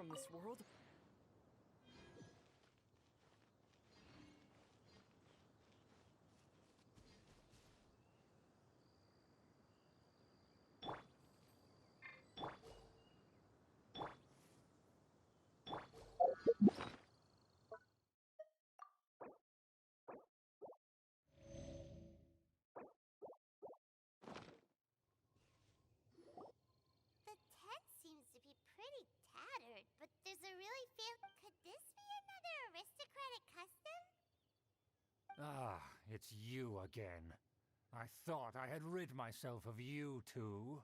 from this world. The tent seems to be pretty tattered, but there's a really could this be another aristocratic custom? Ah, it's you again. I thought I had rid myself of you two.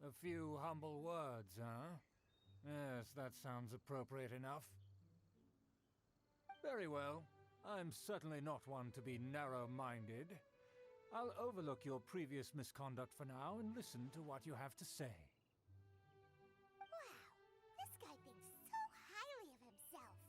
A few humble words, huh? Yes, that sounds appropriate enough. Very well. I'm certainly not one to be narrow-minded. I'll overlook your previous misconduct for now and listen to what you have to say. Wow, this guy thinks so highly of himself.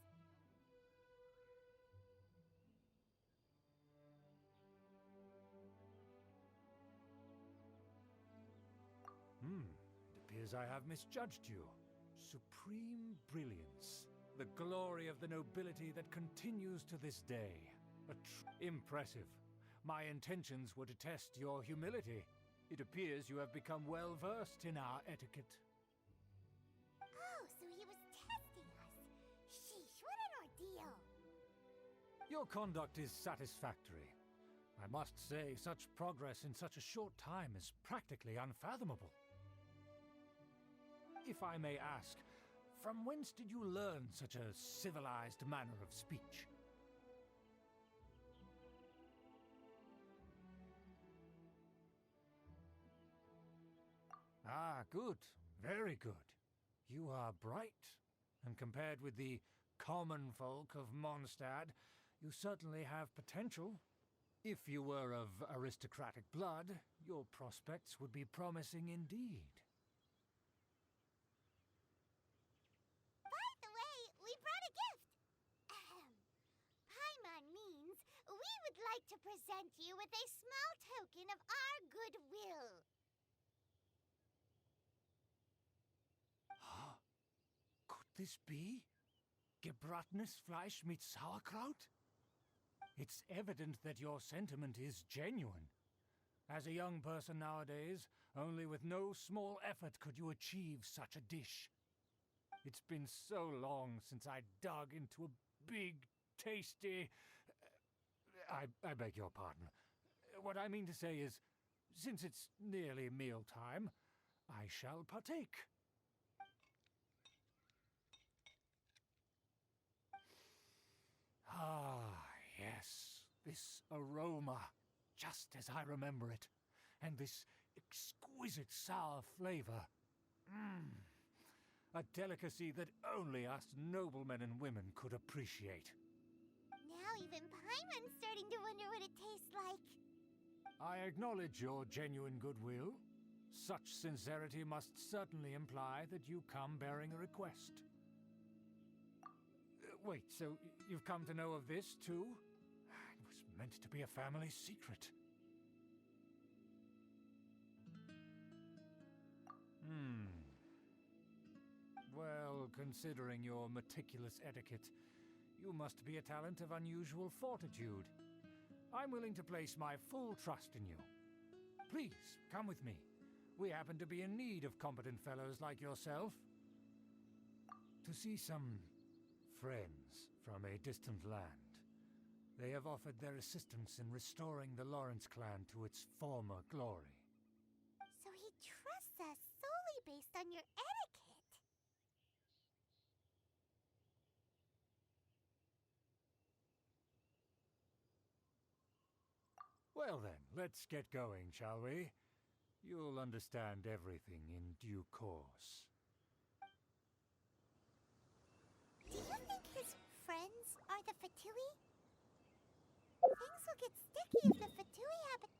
It appears I have misjudged you. Supreme brilliance. The glory of the nobility that continues to this day. Impressive. My intentions were to test your humility. It appears you have become well-versed in our etiquette. Oh, so he was testing us. Sheesh, what an ordeal. Your conduct is satisfactory. I must say, such progress in such a short time is practically unfathomable. If I may ask, from whence did you learn such a civilized manner of speech? Ah, good. Very good. You are bright, and compared with the common folk of Mondstadt, you certainly have potential. If you were of aristocratic blood, your prospects would be promising indeed. By the way, we brought a gift. Paimon means we would like to present you with a small token of our goodwill. Could this be? Gebratenes Fleisch mit Sauerkraut? It's evident that your sentiment is genuine. As a young person nowadays, only with no small effort could you achieve such a dish. It's been so long since I dug into a big, tasty... I beg your pardon. What I mean to say is, since it's nearly mealtime, I shall partake. Ah, yes, this aroma, just as I remember it, and this exquisite sour flavor. A delicacy that only us noblemen and women could appreciate. Now even Paimon's starting to wonder what it tastes like. I acknowledge your genuine goodwill. Such sincerity must certainly imply that you come bearing a request. Wait, so you've come to know of this, too? It was meant to be a family secret. Well, considering your meticulous etiquette, you must be a talent of unusual fortitude. I'm willing to place my full trust in you. Please, come with me. We happen to be in need of competent fellows like yourself. To see some friends from a distant land. They have offered their assistance in restoring the Lawrence clan to its former glory. So he trusts us solely based on your etiquette. Well then, let's get going, shall we? You'll understand everything in due course. Do you think his friends are the Fatui? Things will get sticky if the Fatui happen.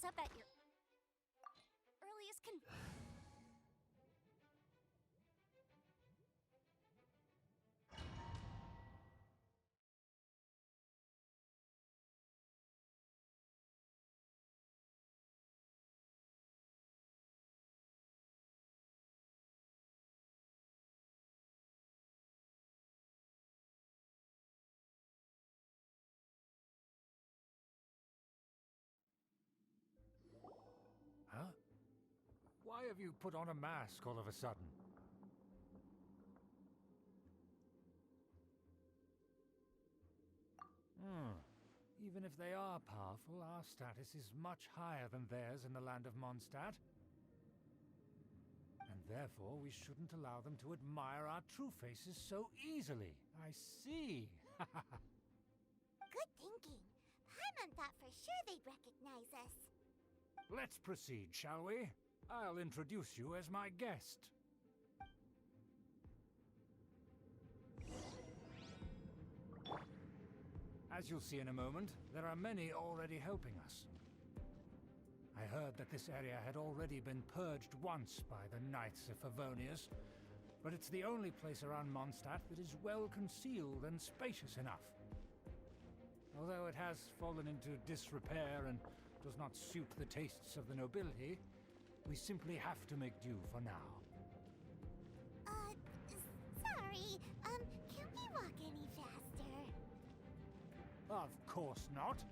up at your earliest Huh? Why have you put on a mask all of a sudden? Even if they are powerful, our status is much higher than theirs in the land of Mondstadt. And therefore, we shouldn't allow them to admire our true faces so easily. I see. Good thinking. Paimon thought for sure they'd recognize us. Let's proceed, shall we? I'll introduce you as my guest. As you'll see in a moment, there are many already helping us. I heard that this area had already been purged once by the Knights of Favonius, but it's the only place around Mondstadt that is well concealed and spacious enough. Although it has fallen into disrepair and does not suit the tastes of the nobility, we simply have to make do for now. Sorry, can we walk any faster? Of course not.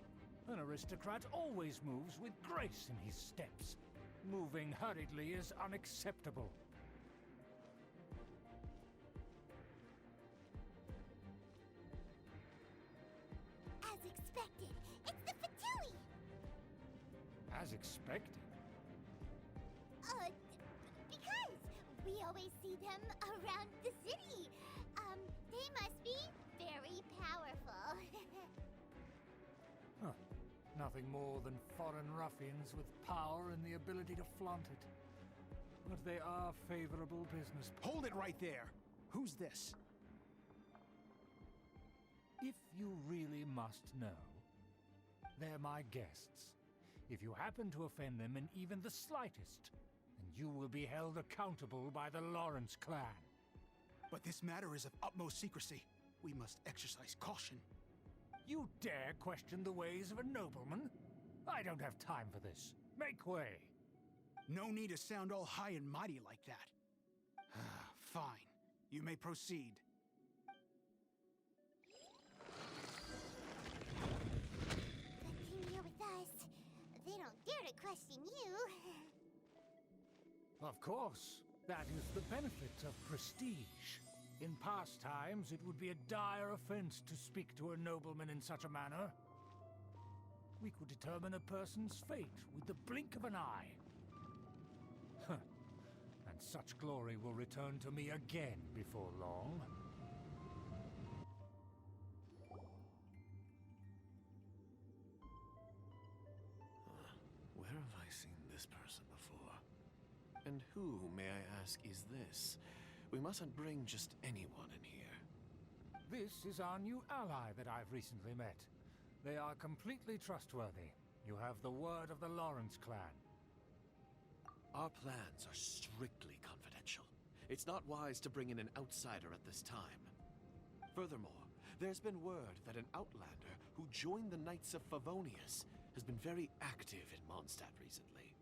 An aristocrat always moves with grace in his steps. Moving hurriedly is unacceptable. As expected, it's the Fatui! As expected. Because we always see them around the city. They must be very powerful. Huh. Nothing more than foreign ruffians with power and the ability to flaunt it. But they are favorable business. Hold it right there! Who's this? If you really must know, they're my guests. If you happen to offend them in even the slightest, then you will be held accountable by the Lawrence clan. But this matter is of utmost secrecy. We must exercise caution. You dare question the ways of a nobleman? I don't have time for this. Make way. No need to sound all high and mighty like that. Fine. You may proceed. Good thing you're with us. They don't dare to question you. Of course. That is the benefit of prestige. In past times, it would be a dire offense to speak to a nobleman in such a manner. We could determine a person's fate with the blink of an eye. And such glory will return to me again before long. Where have I seen this person before? And who, may I ask, is this? We mustn't bring just anyone in here. This is our new ally that I've recently met. They are completely trustworthy. You have the word of the Lawrence clan. Our plans are strictly confidential. It's not wise to bring in an outsider at this time. Furthermore, there's been word that an outlander who joined the Knights of Favonius has been very active in Mondstadt recently.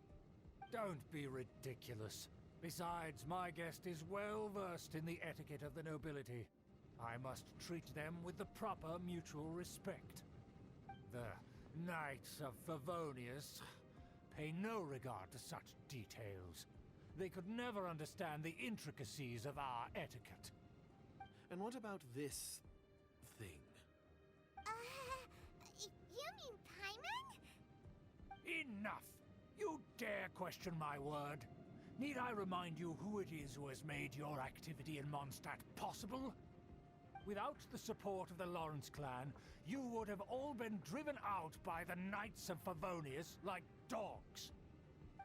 Don't be ridiculous. Besides, my guest is well versed in the etiquette of the nobility. I must treat them with the proper mutual respect. The Knights of Favonius pay no regard to such details. They could never understand the intricacies of our etiquette. And what about this thing? You mean Paimon? Enough! You dare question my word? Need I remind you who it is who has made your activity in Mondstadt possible? Without the support of the Lawrence clan, you would have all been driven out by the Knights of Favonius like dogs.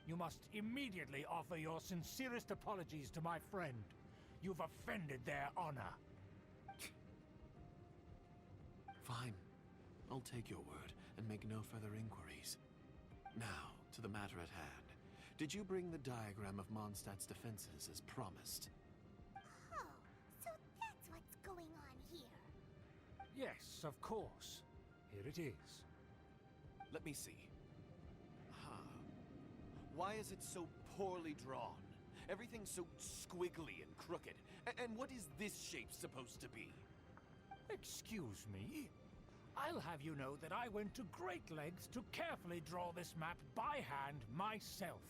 You must immediately offer your sincerest apologies to my friend. You've offended their honor. Fine. I'll take your word and make no further inquiries. Now, to the matter at hand. Did you bring the diagram of Mondstadt's defenses as promised? Oh, so that's what's going on here. Yes, of course. Here it is. Let me see. Why is it so poorly drawn? Everything's so squiggly and crooked. And what is this shape supposed to be? Excuse me? I'll have you know that I went to great lengths to carefully draw this map by hand myself.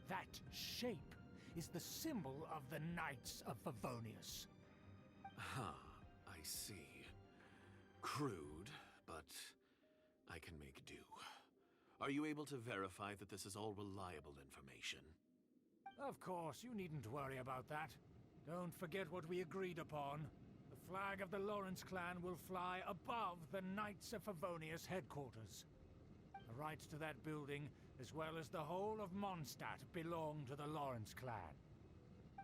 That shape is the symbol of the Knights of Favonius. I see. Crude, but I can make do. Are you able to verify that this is all reliable information? Of course, you needn't worry about that. Don't forget what we agreed upon. The flag of the Lawrence clan will fly above the Knights of Favonius headquarters. The rights to that building, as well as the whole of Mondstadt, belong to the Lawrence clan.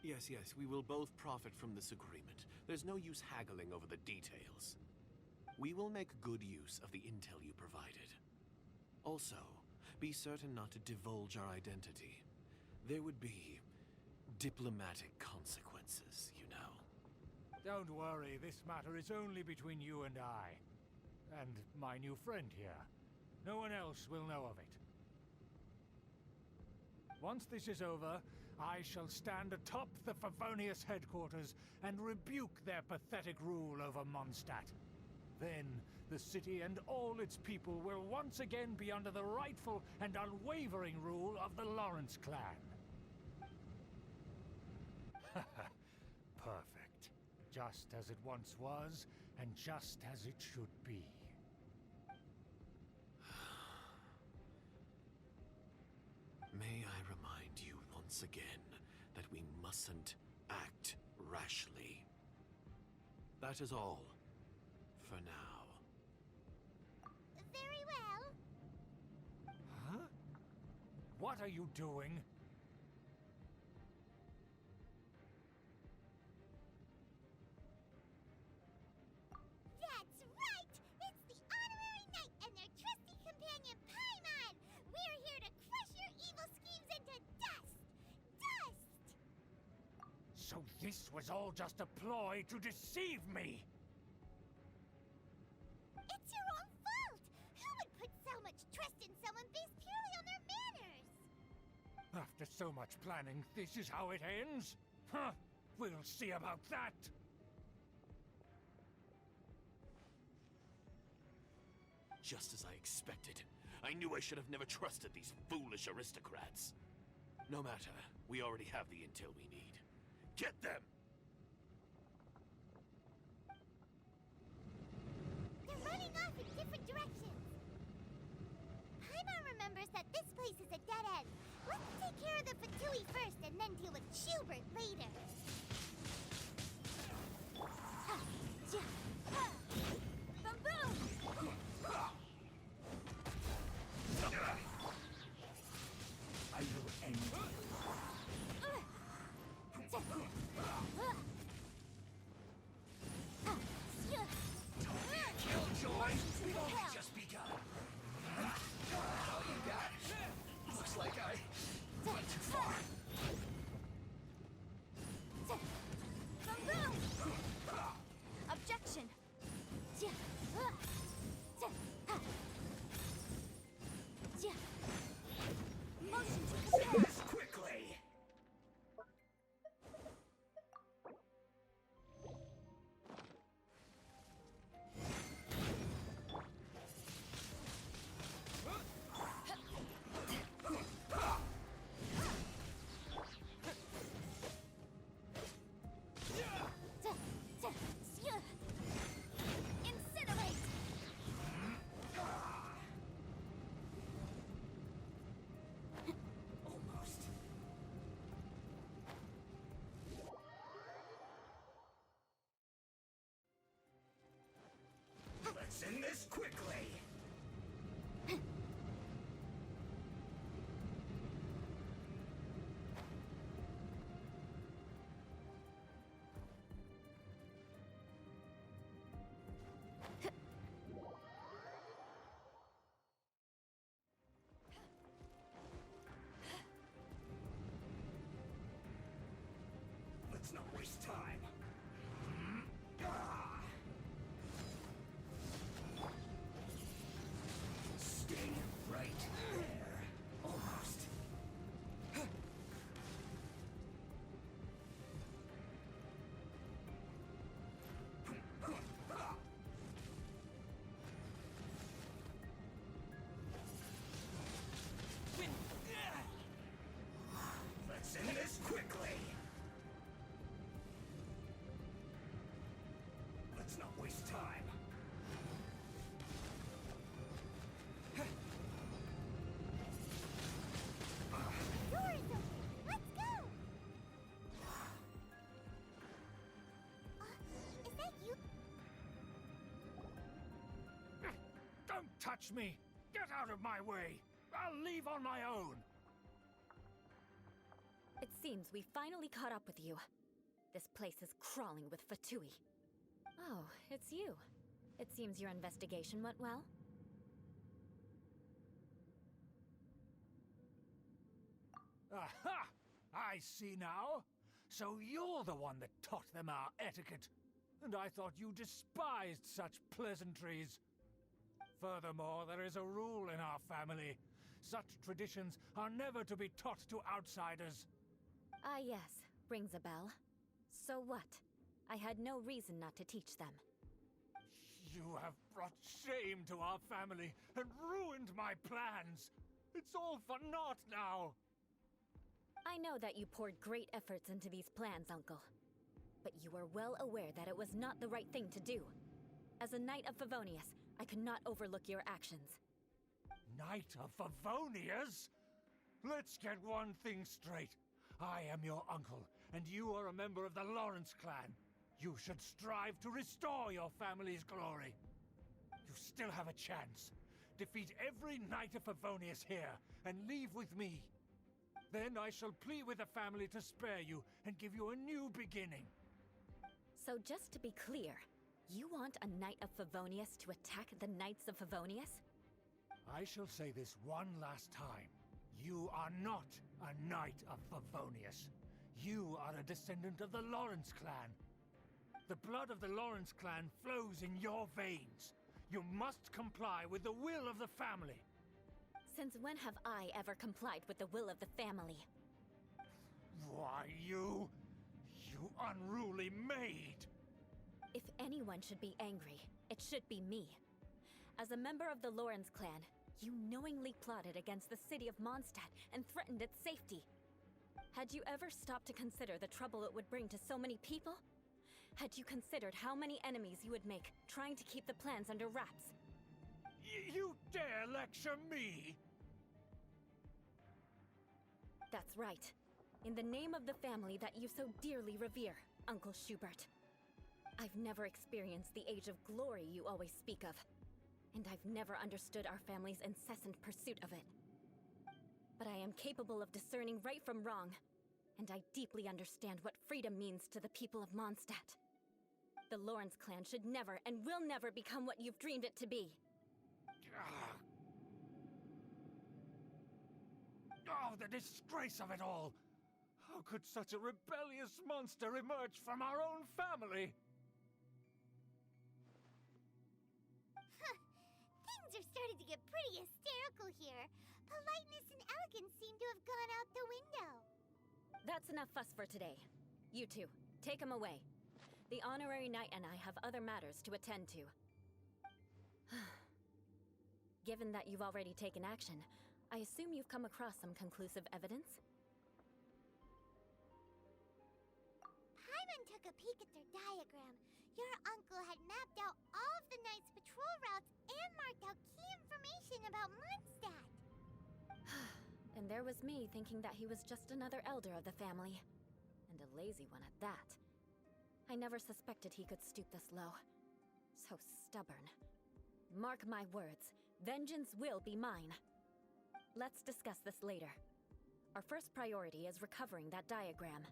Yes, we will both profit from this agreement. There's no use haggling over the details. We will make good use of the intel you provided. Also, be certain not to divulge our identity. There would be diplomatic consequences, you know. Don't worry, this matter is only between you and I. And my new friend here. No one else will know of it. Once this is over, I shall stand atop the Favonius headquarters and rebuke their pathetic rule over Mondstadt. Then, the city and all its people will once again be under the rightful and unwavering rule of the Lawrence clan. Perfect. Just as it once was, and just as it should be. May I remind you once again that we mustn't act rashly. That is all, for now. Very well. Huh? What are you doing? That's right! It's the Honorary Knight and their trusty companion, Paimon! We're here to crush your evil schemes into dust! Dust! So this was all just a ploy to deceive me! It's your own fault! Who would put so much trust in someone based purely on their manners? After so much planning, this is how it ends? Huh! We'll see about that! Just as I expected. I knew I should have never trusted these foolish aristocrats. No matter, we already have the intel we need. Get them! They're running off in different directions. Paimon remembers that this place is a dead end. Let's take care of the Fatui first and then deal with Schubert later. Boom! I will end you. Killjoy! We've only just begun. All you got? Looks like I went too far. Objection! Motion to prepare! This quickly! Incinerate! Almost. Let's end this quickly! waste time. Stay right there. Almost. Let's end this quickly. Let's not waste time. Door is open. Let's go. Is that you? Don't touch me! Get out of my way! I'll leave on my own! It seems we finally caught up with you. This place is crawling with Fatui. Oh, it's you. It seems your investigation went well. Aha! I see now. So you're the one that taught them our etiquette. And I thought you despised such pleasantries. Furthermore, there is a rule in our family. Such traditions are never to be taught to outsiders. Ah yes, rings a bell. So what? I had no reason not to teach them. You have brought shame to our family and ruined my plans. It's all for naught now. I know that you poured great efforts into these plans, Uncle. But you were well aware that it was not the right thing to do. As a Knight of Favonius, I could not overlook your actions. Knight of Favonius? Let's get one thing straight. I am your uncle, and you are a member of the Lawrence clan. You should strive to restore your family's glory. You still have a chance. Defeat every Knight of Favonius here, and leave with me. Then I shall plead with the family to spare you and give you a new beginning. So just to be clear, you want a Knight of Favonius to attack the Knights of Favonius? I shall say this one last time. You are not a Knight of Favonius. You are a descendant of the Lawrence clan. The blood of the Lawrence clan flows in your veins. You must comply with the will of the family. Since when have I ever complied with the will of the family? Why, you unruly maid! If anyone should be angry, it should be me. As a member of the Lawrence clan, you knowingly plotted against the city of Mondstadt and threatened its safety. Had you ever stopped to consider the trouble it would bring to so many people? Had you considered how many enemies you would make trying to keep the plans under wraps? You dare lecture me? That's right. In the name of the family that you so dearly revere, Uncle Schubert. I've never experienced the age of glory you always speak of, and I've never understood our family's incessant pursuit of it. But I am capable of discerning right from wrong, and I deeply understand what freedom means to the people of Mondstadt. The Lawrence clan should never and will never become what you've dreamed it to be. Oh, the disgrace of it all! How could such a rebellious monster emerge from our own family? Things are starting to get pretty hysterical here. Politeness and elegance seem to have gone out the window. That's enough fuss for today. You two, take him away. The honorary knight and I have other matters to attend to. Given that you've already taken action, I assume you've come across some conclusive evidence? Paimon took a peek at their diagram. Your uncle had mapped out all of the Knight's patrol routes and marked out key information about Mondstadt. And there was me thinking that he was just another elder of the family. And a lazy one at that. I never suspected he could stoop this low. So stubborn. Mark my words, vengeance will be mine. Let's discuss this later. Our first priority is recovering that diagram.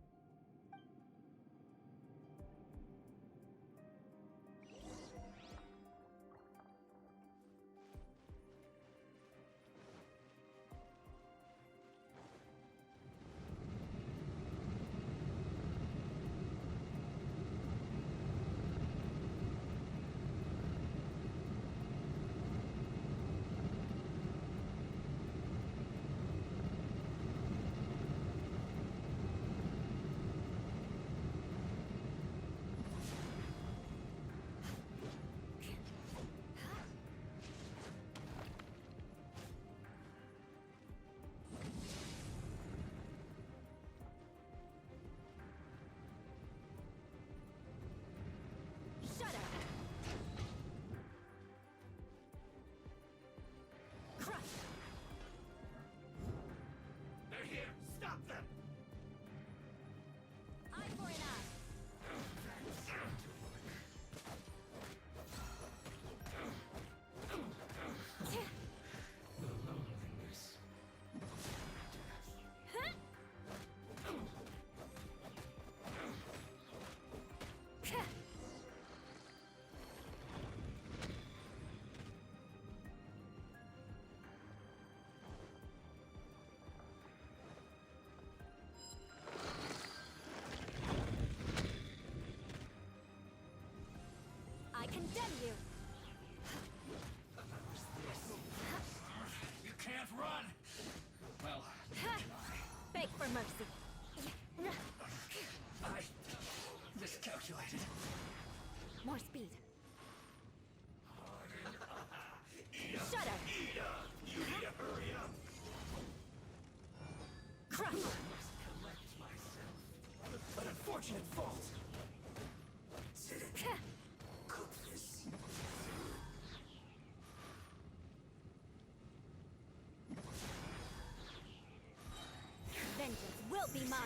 will be mine!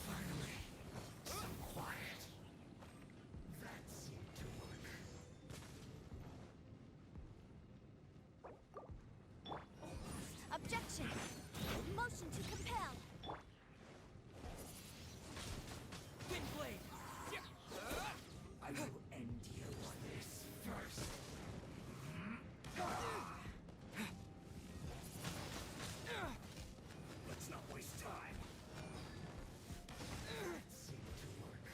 Finally, some quiet. That seemed to work. Objection! Motion to compel! Windblade! I will end you on this first. Let's not waste time. That seemed to work.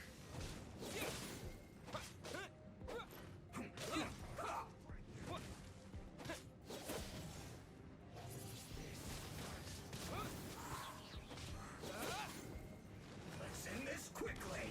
Let's end this quickly.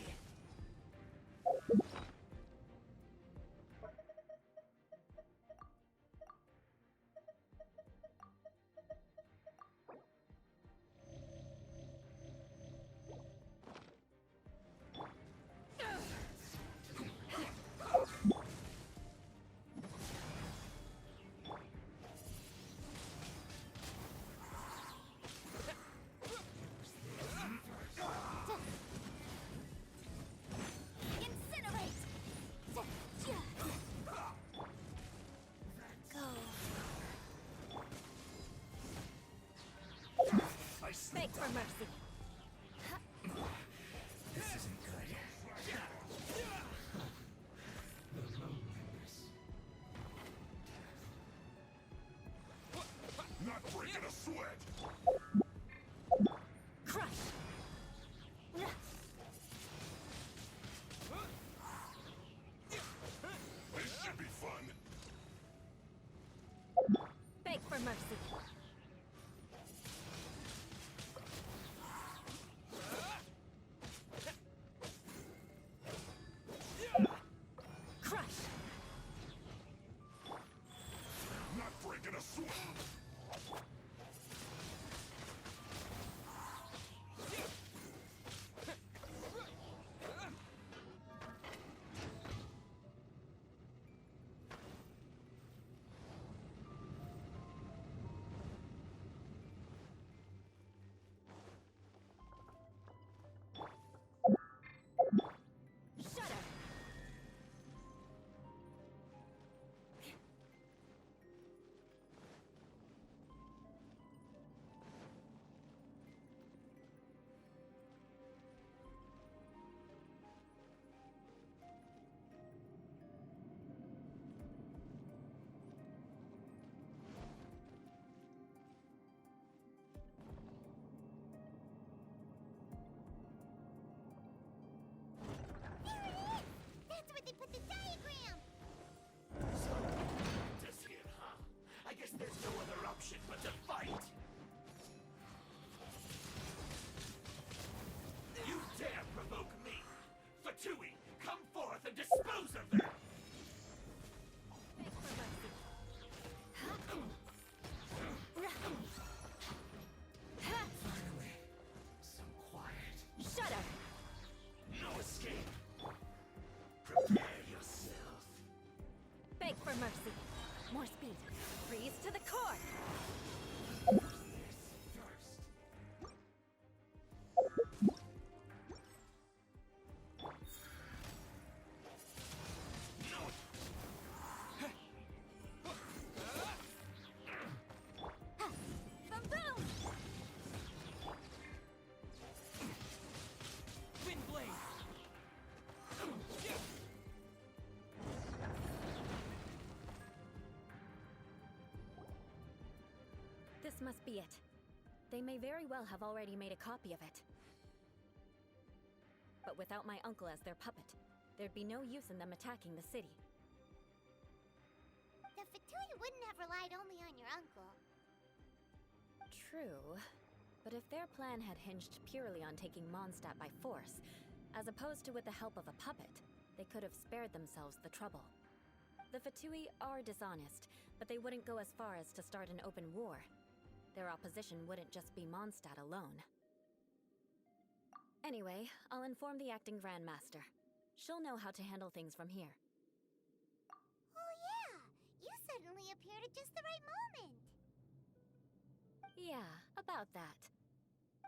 Incinerate! Go. I Beg slipped for up. mercy. This isn't good. The loneliness. Not breaking a sweat. Crush! This should be fun. Beg for mercy. Crush! Not breaking a sweat. Shudder! There it is! That's where they put the diagram! Just here, huh? I guess there's no other option but to fight. You dare provoke me! Fatui, come forth and dispose of them! Beg for mercy. Finally, some quiet. Shudder! No escape! Prepare yourself. Beg for mercy. More speed. Freeze to the core. Boom boom! Windblade. This must be it. They may very well have already made a copy of it. But without my uncle as their puppet, there'd be no use in them attacking the city. The Fatui wouldn't have relied only on your uncle. True. But if their plan had hinged purely on taking Mondstadt by force, as opposed to with the help of a puppet, they could have spared themselves the trouble. The Fatui are dishonest, but they wouldn't go as far as to start an open war. Their opposition wouldn't just be Mondstadt alone. Anyway, I'll inform the acting Grandmaster. She'll know how to handle things from here. Oh yeah! You suddenly appeared at just the right moment! Yeah, about that.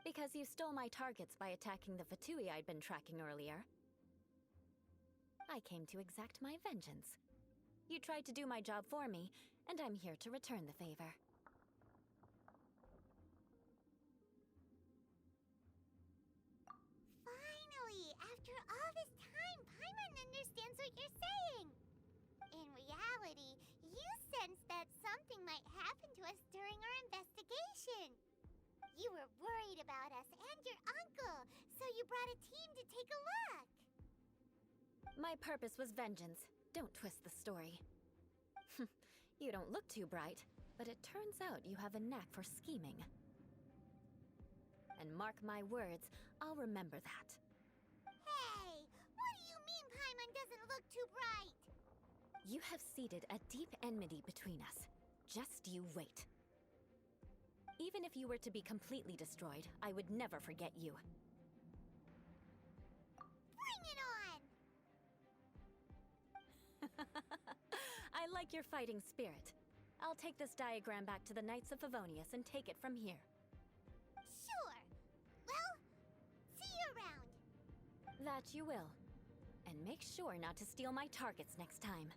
Because you stole my targets by attacking the Fatui I'd been tracking earlier. I came to exact my vengeance. You tried to do my job for me, and I'm here to return the favor. Finally, after all this time, Paimon understands what you're saying. In reality, you sensed that something might happen to us during our investigation. You were worried about us and your uncle, so you brought a team to take a look. My purpose was vengeance. Don't twist the story. You don't look too bright, but it turns out you have a knack for scheming. And mark my words, I'll remember that. Hey, what do you mean Paimon doesn't look too bright? You have seeded a deep enmity between us. Just you wait. Even if you were to be completely destroyed, I would never forget you. Bring it on! I like your fighting spirit. I'll take this diagram back to the Knights of Favonius and take it from here. Sure. Well, see you around. That you will. And make sure not to steal my targets next time.